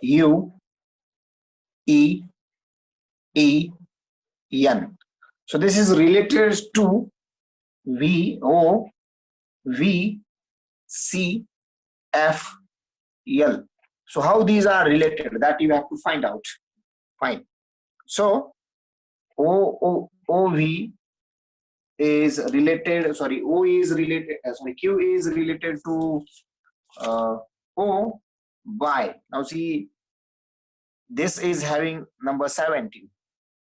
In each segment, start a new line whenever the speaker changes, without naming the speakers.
U, E, E, N. So this is related to V, O, V, C, F, L. So how these are related, that you have to find out. Fine. So OV is related, sorry, O is related, sorry, Q is related to O by, now see, this is having number 17,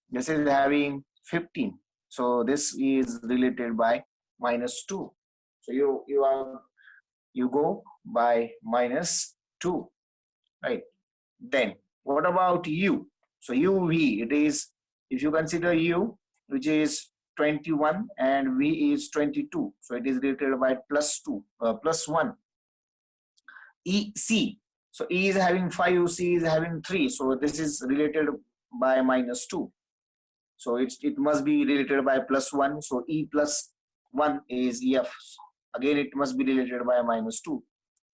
this is having 15, so this is related by -2. So you go by -2, right? Then what about U? So UV, it is, if you consider U, which is 21 and V is 22, so it is related by +2, +1. EC, so E is having 5, C is having 3, so this is related by -2. So it must be related by +1. So E plus 1 is F. Again, it must be related by -2.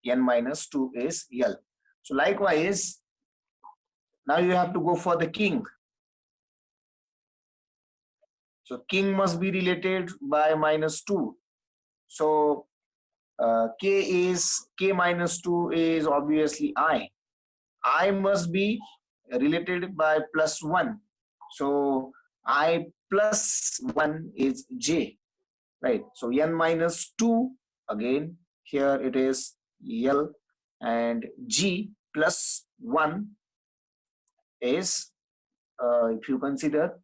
N minus 2 is L. So likewise, now you have to go for the king. So king must be related by -2. So K minus 2 is obviously I. I must be related by +1. So I plus 1 is J, right? So N minus 2, again, here it is L, and G plus 1 is, if you consider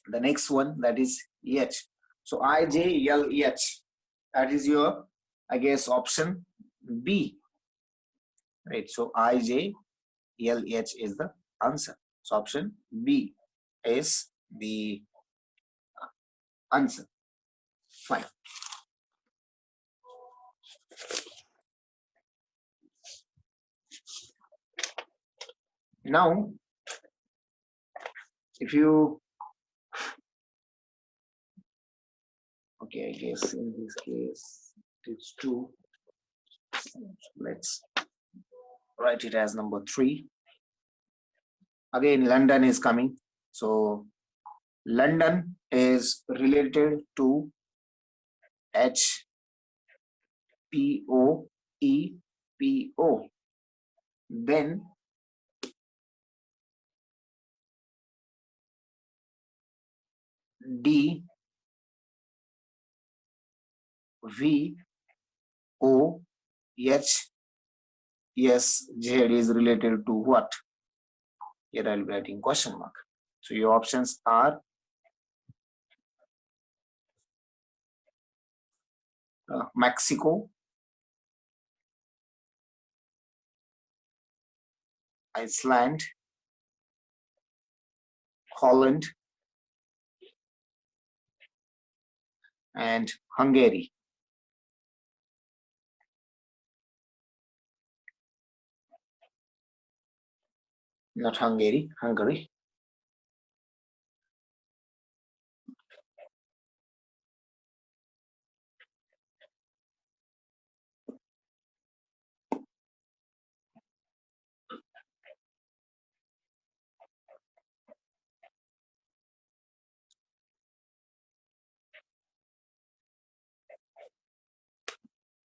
the next one, that is H. So I, J, L, H. That is your, I guess, option B, right? So I, J, L, H is the answer. So option B is the answer. Fine. Now, if you, okay, I guess in this case it's 2. Let's write it as number 3. Again, London is coming. So London is related to H, P, O, E, P, O. Then D, V, O, H, S, Z is related to what? Here I'll be writing question mark. So your options are Mexico, Iceland, Holland, and Hungary. Not Hungary, Hungary.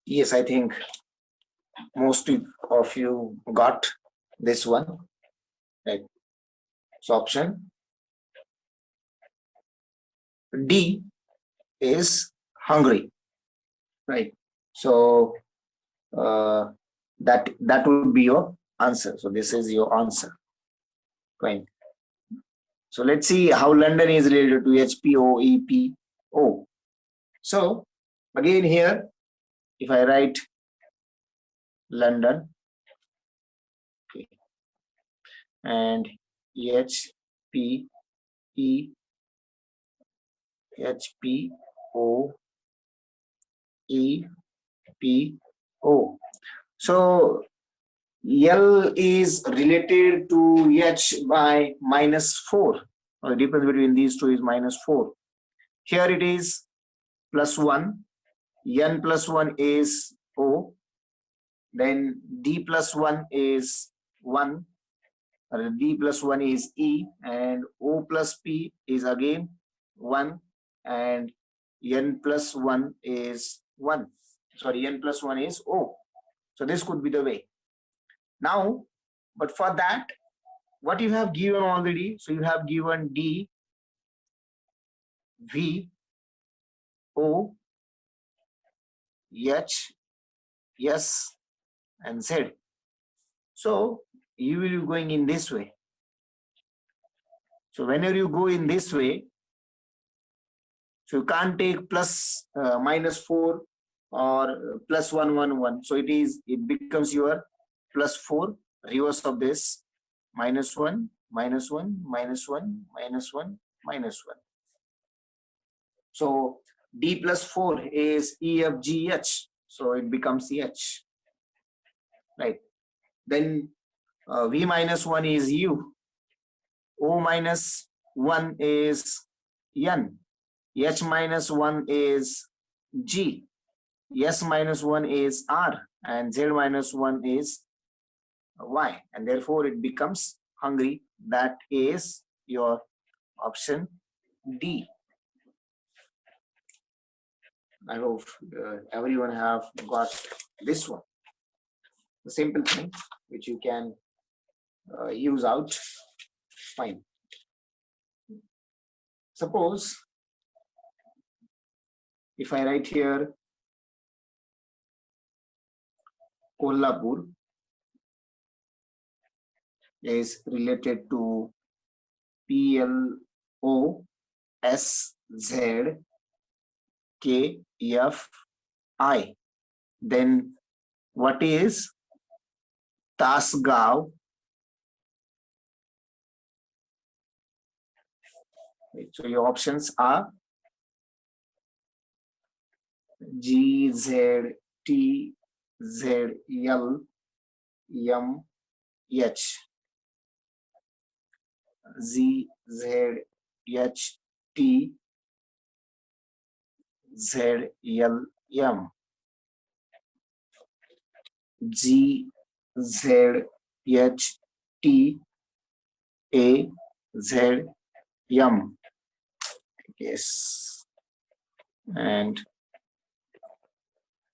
Yes, I think most of you got this one, right? So option D is Hungary, right? So that would be your answer. So this is your answer. Fine. So let's see how London is related to HPOEPO. So again here, if I write London, okay, and HPE, HPOEPO. So L is related to H by -4. The difference between these two is -4. Here it is +1. N plus 1 is O. Then D plus 1 is 1, D plus 1 is E, and O plus P is again 1, and N plus 1 is 1. Sorry, N plus 1 is O. So this could be the way. Now, but for that, what you have given already, so you have given D, V, O, H, S, and Z. So you will be going in this way. So whenever you go in this way, so you can't take plus minus 4 or plus 1, 1, 1. So it becomes your plus 4, reverse of this, minus 1, minus 1, minus 1, minus 1, minus 1. So D plus 4 is E, F, G, H. So it becomes H. Right. Then V minus 1 is U. O minus 1 is N. H minus 1 is G. S minus 1 is R. And Z minus 1 is Y. And therefore it becomes Hungary. That is your option D. I hope everyone have got this one. The simple thing which you can use out. Fine. Suppose if I write here Kolhapur is related to PLOSZKFI, then what is Tasgav? So your options are GZTZLMH, ZZHTZLM, GZHTAZM. Yes. And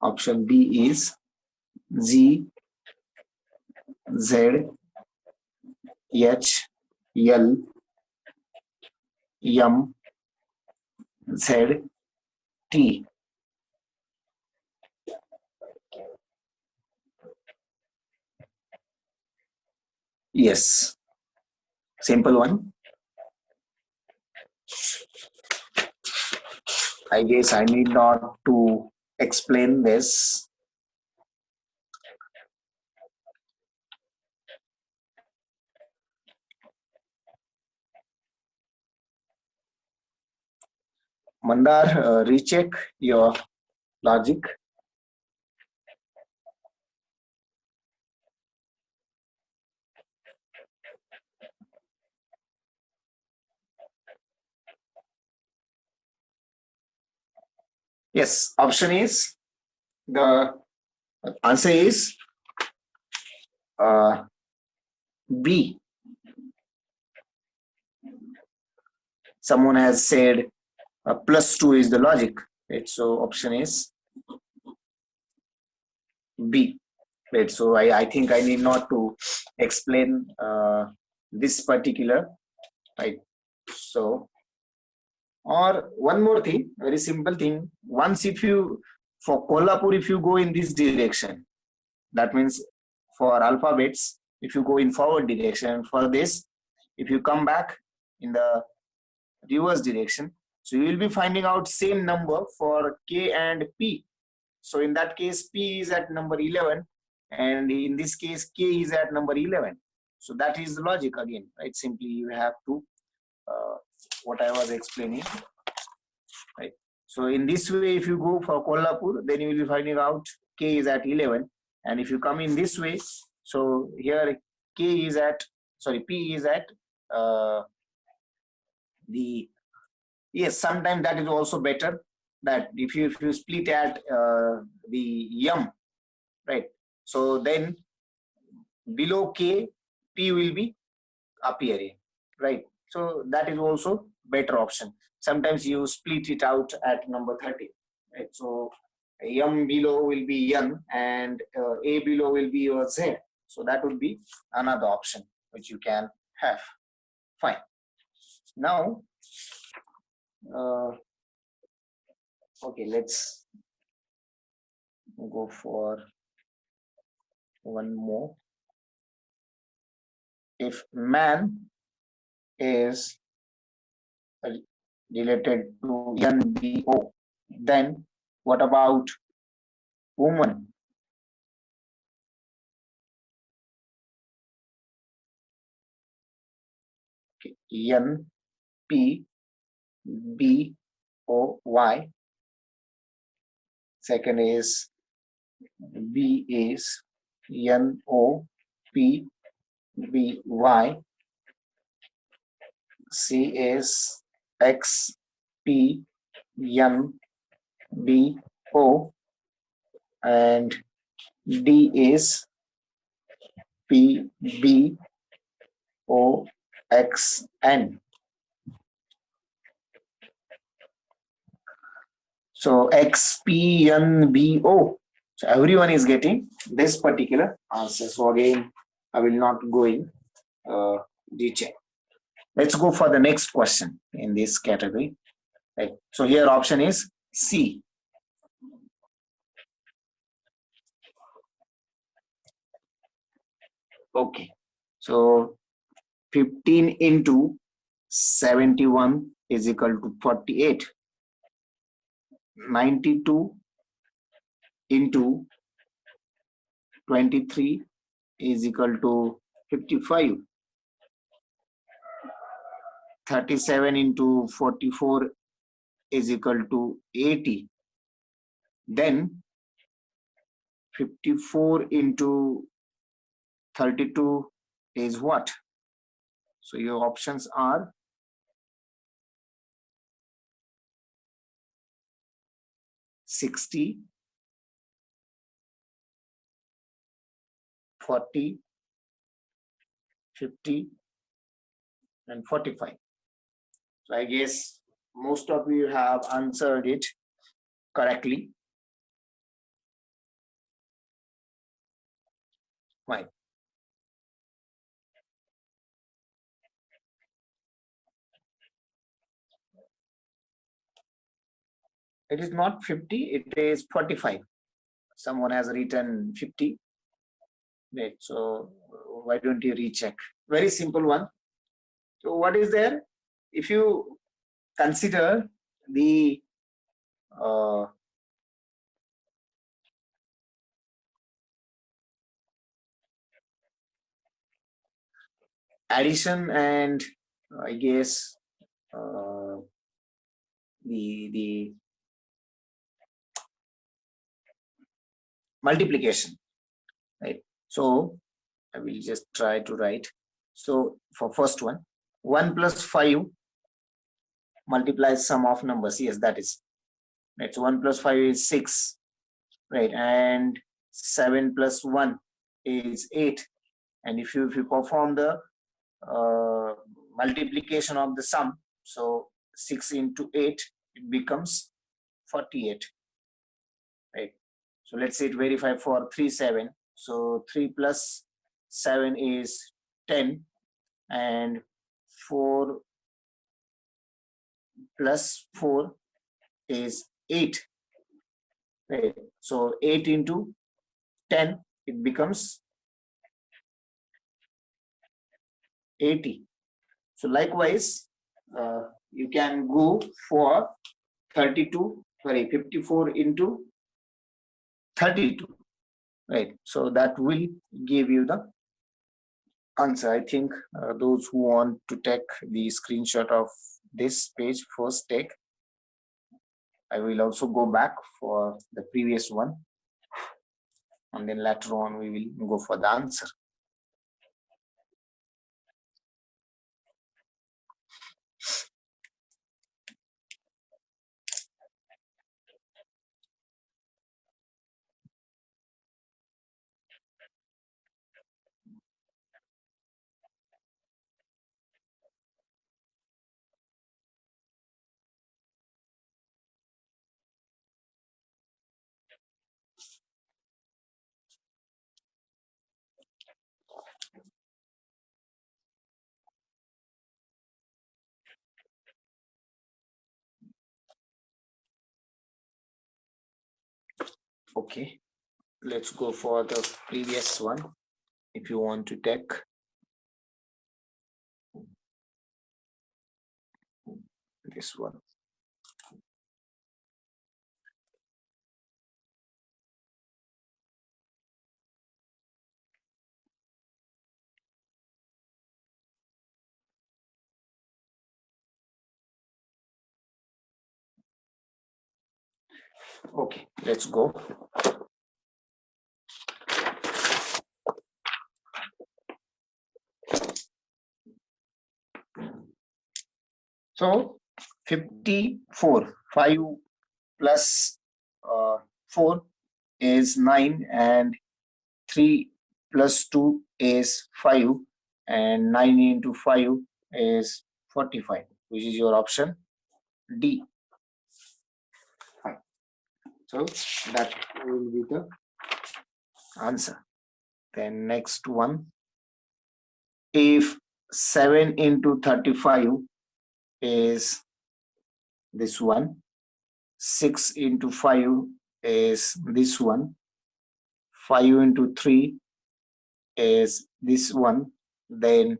option B is GZHLMZT. Yes, simple one. I guess I need not to explain this. Mandar, recheck your logic. Yes, option is, the answer is B. Someone has said +2 is the logic, right? So option is B. Right. So I think I need not to explain this particular, right? So, or one more thing, very simple thing. Once if you, for Kolhapur, if you go in this direction, that means for alphabets, if you go in forward direction, for this, if you come back in the reverse direction, so you will be finding out same number for K and P. So in that case, P is at number 11, and in this case, K is at number 11. So that is the logic again, right? Simply you have to, what I was explaining, right? So in this way, if you go for Kolhapur, then you will be finding out K is at 11. And if you come in this way, so here K is at, sorry, P is at the, yes, sometimes that is also better, that if you split at the M, right? So then below K, P will be appearing, right? So that is also better option. Sometimes you split it out at number 30, right? So M below will be N and A below will be your Z. So that would be another option which you can have. Fine. Now, okay, let's go for one more. If man is related to NBO, then what about woman? Okay. NPBOY. Second is B is NOPBY. C is XPNBO, and D is PBOXN. So XPNBO. So everyone is getting this particular answer. So again, I will not go in detail. Let's go for the next question in this category. Right. So here option is C. Okay. So 15 into 71 is equal to 48. 92 into 23 is equal to 55. 37 into 44 is equal to 80. Then 54 into 32 is what? So your options are 60, 40, 50, and 45. So I guess most of you have answered it correctly. Fine. It is not 50, it is 45. Someone has written 50. Right. So why don't you recheck? Very simple one. So what is there? If you consider the addition and I guess the multiplication, right? So I will just try to write. So for first one, 1 plus 5 multiplies sum of numbers. Yes, that is right. So 1 plus 5 is 6, right? And 7 plus 1 is 8. And if you perform the multiplication of the sum, so 6 into 8, it becomes 48, right? So let's say it verify for 3, 7. So 3 plus 7 is 10, and 4 plus 4 is 8, right? So 8 into 10, it becomes 80. So likewise, you can go for 54 into 32, right? So that will give you the answer. I think those who want to take the screenshot of this page first take. I will also go back for the previous one, and then later on we will go for the answer. Okay, let's go for the previous one. If you want to take this one. Okay, let's go. So 54, 5 plus 4 is 9, and 3 plus 2 is 5, and 9 into 5 is 45, which is your option D. Fine. So that will be the answer. Then next one, if 7 into 35 is this one, 6 into 5 is this one, 5 into 3 is this one, then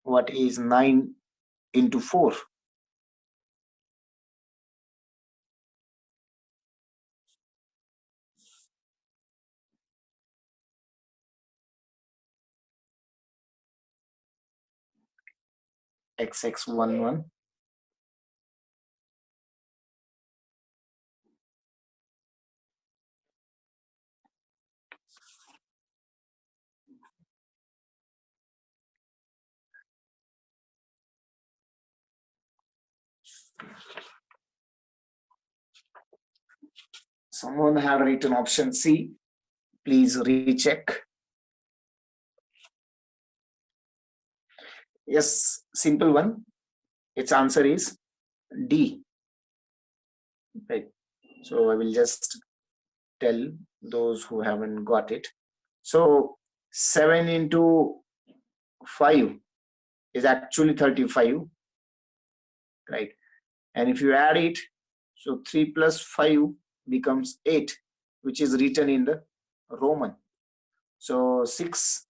what is 9 into 4? XX11. Someone have written option C. Please recheck. Yes, simple one. Its answer is D. Right. So I will just tell those who haven't got it. So 7 into 5 is actually 35, right? And if you add it, so 3 plus 5 becomes 8, which is written in the Roman. So 6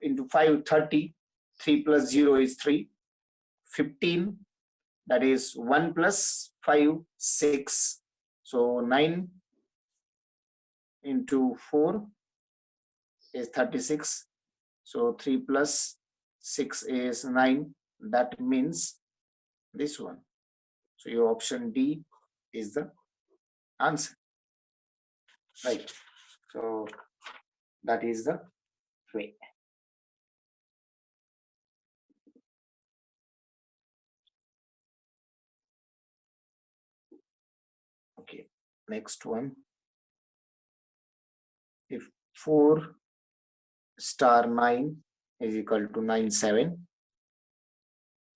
into 5, 30. 3 plus 0 is 3. 15, that is 1 plus 5, 6. So 9 into 4 is 36. So 3 plus 6 is 9. That means this one. So your option D is the answer. Right. So that is the way. Okay. Next one. If 4 star 9 is equal to 97,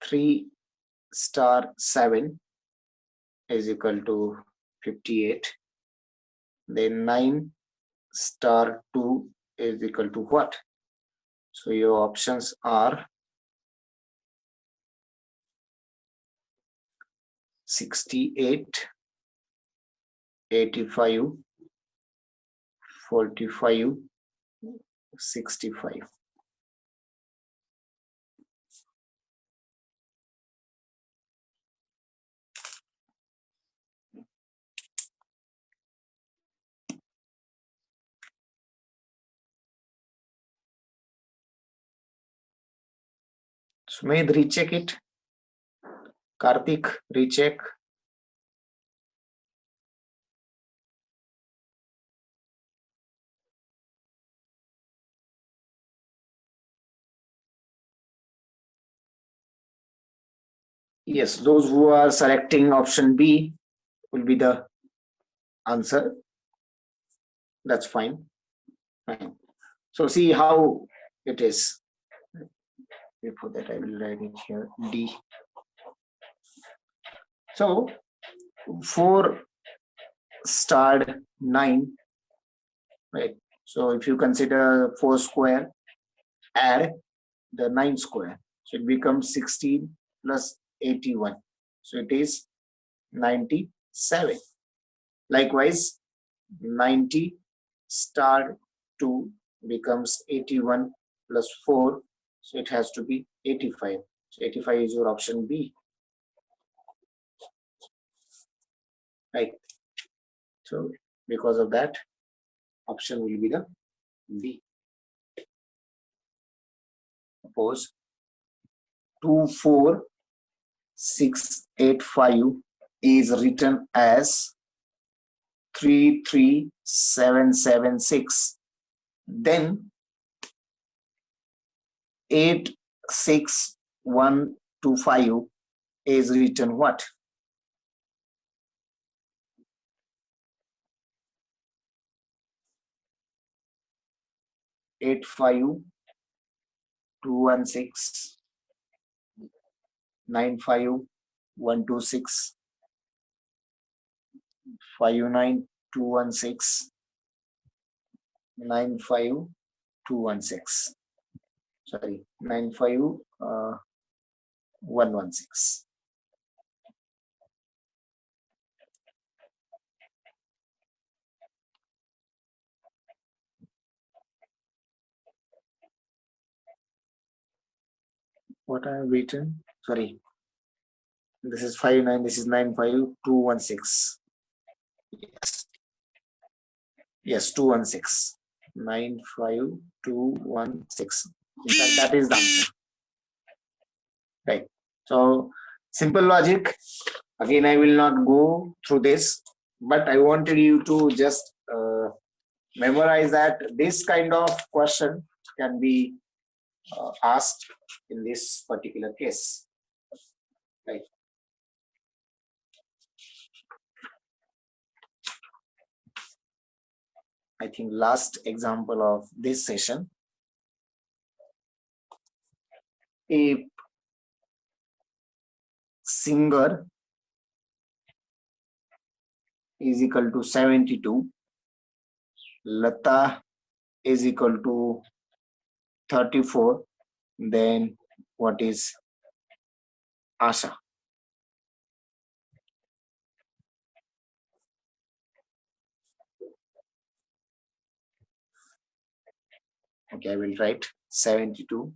3 star 7 is equal to 58, then 9 star 2 is equal to what? So your options are 68, 85, 45, 65. Sumedh, recheck it. Karthik, recheck. Yes, those who are selecting option B will be the answer. That's fine. Fine. So see how it is. Before that, I will write it here D. So 4 starred 9, right? So if you consider 4 square, add the 9 square. So it becomes 16 plus 81. So it is 97. Likewise, 90 star 2 becomes 81 plus 4. So it has to be 85. So 85 is your option B. Right. So because of that, option will be the B. Suppose 24685 is written as 33776. Then 86125 is written what? 85216 95126 59216 95216. Sorry, 95116. What I have written? Sorry, this is 59. This is 95216. Yes, yes, 216. 95216. In fact, that is the answer. Right. So simple logic. Again, I will not go through this, but I wanted you to just memorize that this kind of question can be asked in this particular case. Right. I think last example of this session. A singer is equal to 72. Lata is equal to 34. Then what is Asha? Okay, I will write 72.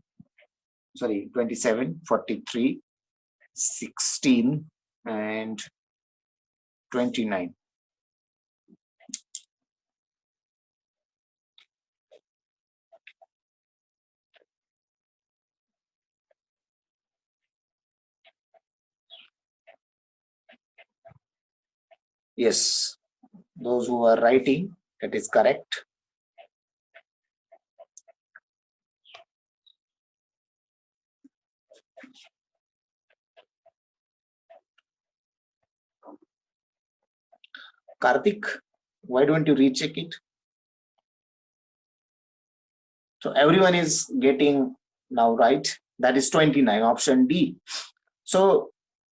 Sorry, 27, 43, 16, and 29. Yes, those who are writing, that is correct. Karthik, why don't you recheck it? So everyone is getting now right. That is 29, option D. So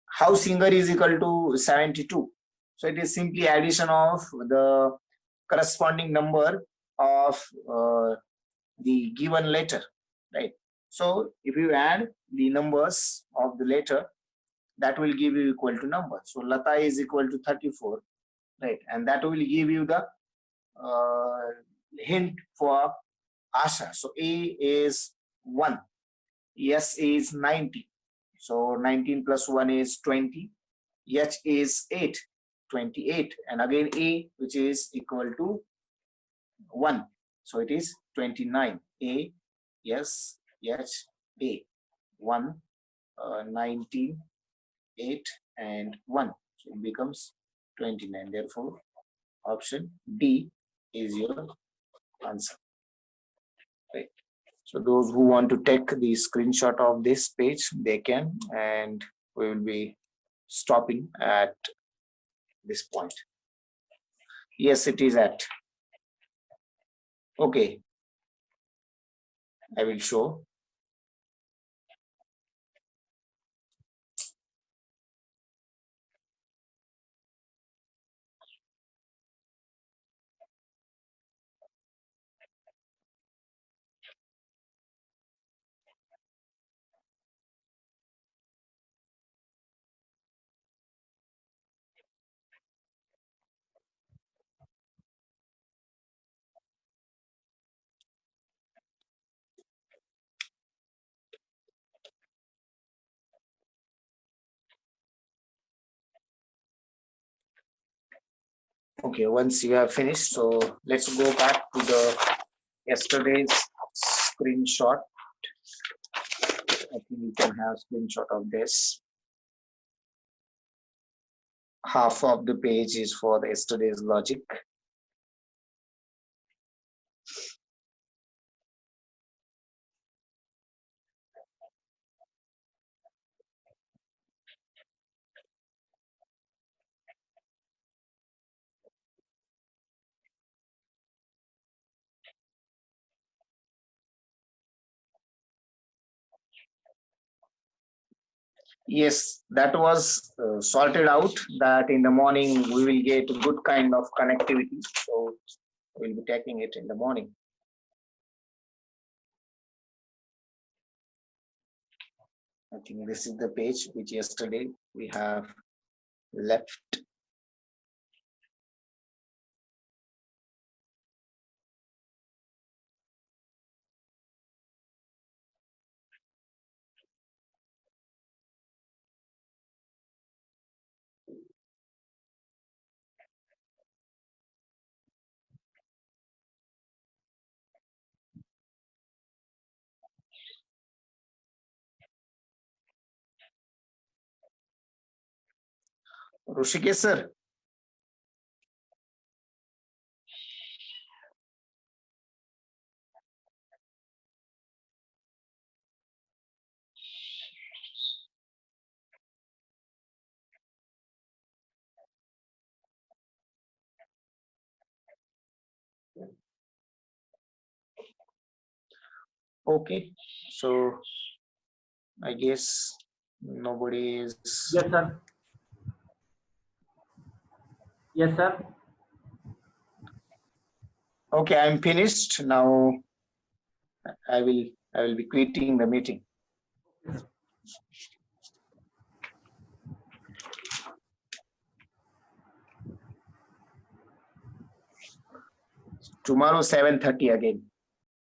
how singer is equal to 72? So it is simply addition of the corresponding number of the given letter, right? So if you add the numbers of the letter, that will give you equal to number. So Lata is equal to 34, right? And that will give you the hint for Asha. So A is 1, S is 90. So 19 plus 1 is 20. H is 8, 28. And again A, which is equal to 1. So it is 29. A, yes, H, A. 1, 19, 8, and 1. So it becomes 29. Therefore, option D is your answer. Right. So those who want to take the screenshot of this page, they can, and we will be stopping at this point. Yes, it is at. Okay, I will show. Okay, once you have finished, so let's go back to the yesterday's screenshot. I think you can have screenshot of this. Half of the page is for the yesterday's logic. Yes, that was sorted out that in the morning we will get a good kind of connectivity. So we'll be taking it in the morning. I think this is the page which yesterday we have left. Rushikesh sir. Okay, so I guess nobody is.
Yes, sir. Yes, sir.
Okay, I'm finished now. I will be quitting the meeting. Tomorrow 7:30 again.